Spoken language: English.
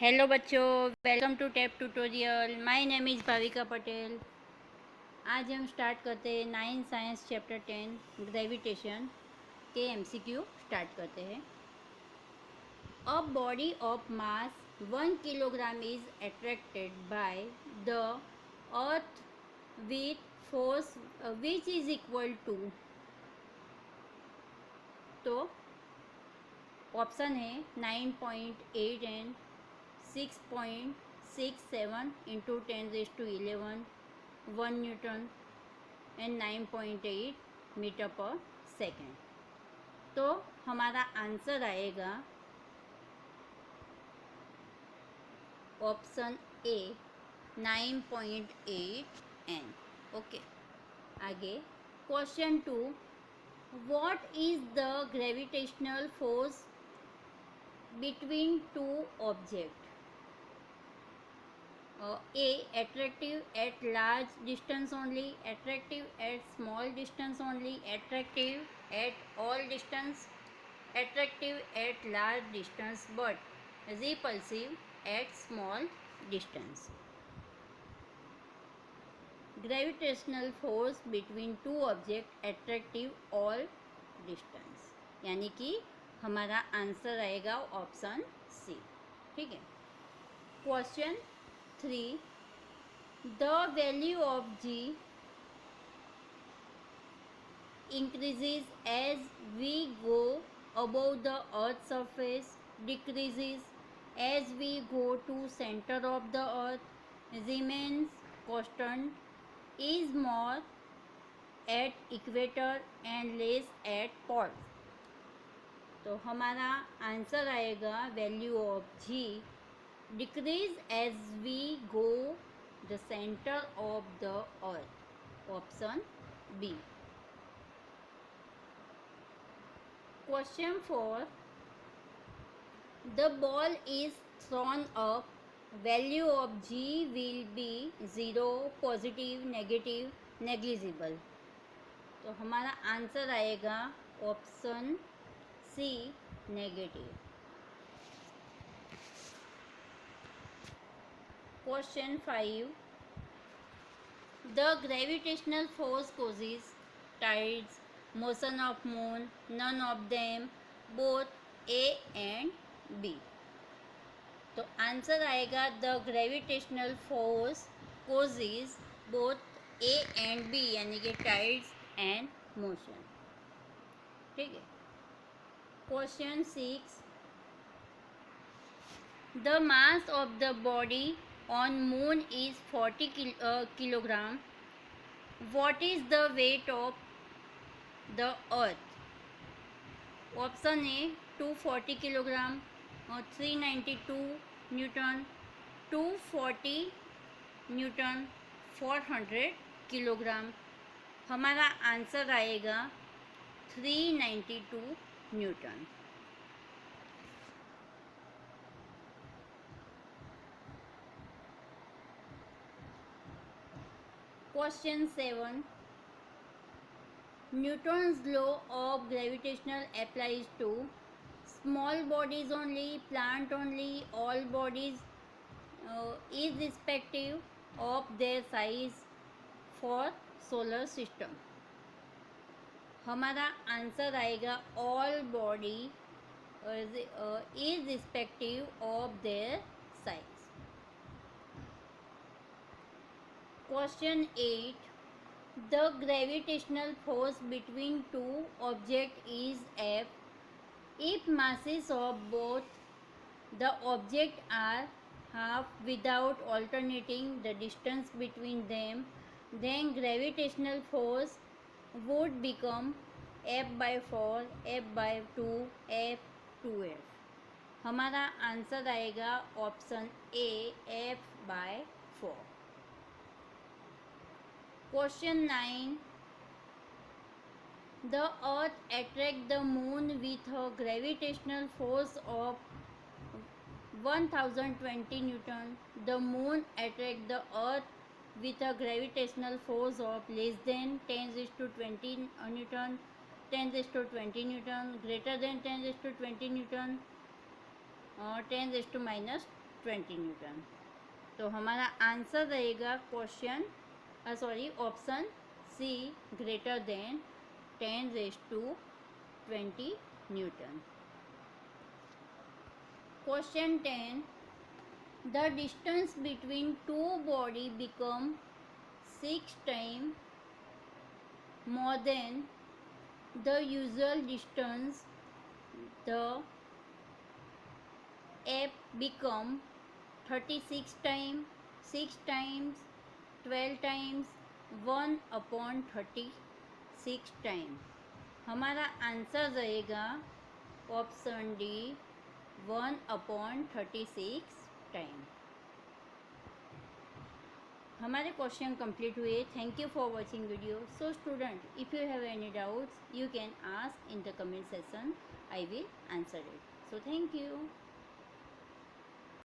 Hello बच्चों, welcome to tap tutorial. My name is Bhavika Patel. आज हम स्टार्ट करते हैं 9 साइंस चैप्टर 10 ग्रेविटेशन के एमसीक्यू स्टार्ट करते हैं। A body of mass 1 kilogram is attracted by the earth with force which is equal to. तो option है 9.8 and 6.67 into 10⁻11 1 newton and 9.8 metre पर सेकेंड। तो हमारा आंसर आएगा ऑप्शन ए 9.8 एन। ओके, आगे question 2, what is the gravitational force between two object? A, attractive at large distance only, attractive at small distance only, attractive at all distance, attractive at large distance but repulsive at small distance. Gravitational force between two object attractive all distance, यानी कि हमारा answer आएगा option C. ठीक है। Question 3, the value of g increases as we go above the earth's surface, decreases as we go to center of the earth, remains constant, is more at equator and less at poles. तो हमारा answer आएगा value of g decrease as we go the center of the earth, option B. Question 4, the ball is thrown up, value of g will be 0, positive, negative, negligible. तो हमारा answer आएगा option C negative. Question 5, the gravitational force causes tides, motion of moon, none of them, both A and B. तो answer आएगा the gravitational force causes both A and B, यानी कि tides and motion. ठीक है। Question 6, the mass of the body on moon is 40 kilogram. What is the weight of the earth? Option A 240 kilogram, 392 newton, 240 newton, 400 kilogram. हमारा answer आएगा 392 Newton. Question 7, Newton's law of gravitation applies to small bodies only, plant only, all bodies irrespective of their size for solar system. हमारा answer आएगा all body irrespective of their size. Question 8, the gravitational force between two objects is F if masses of both the objects are half without alternating the distance between them, then gravitational force would become F by 4, F by 2, F 2F. हमारा answer आएगा option A F by 4. Question 9, the earth attracts the moon with a gravitational force of 1020 newton. The moon attracts the earth with a gravitational force of less than 10⁻20 newton, 10⁻20 newton, greater than 10⁻20 newton, 10⁻⁻ 20 newton. तो हमारा answer रहेगा question option C greater than 10⁻20 newton. Question 10, the distance between two body become 6 times more than the usual distance. The app become 36 times, 6 times, 12 times, 1/36 time. हमारा answer रहेगा option D 1/36 time. हमारे question complete हुए। Thank you for watching video. So student, if you have any doubts you can ask in the comment section, I will answer it. So thank you.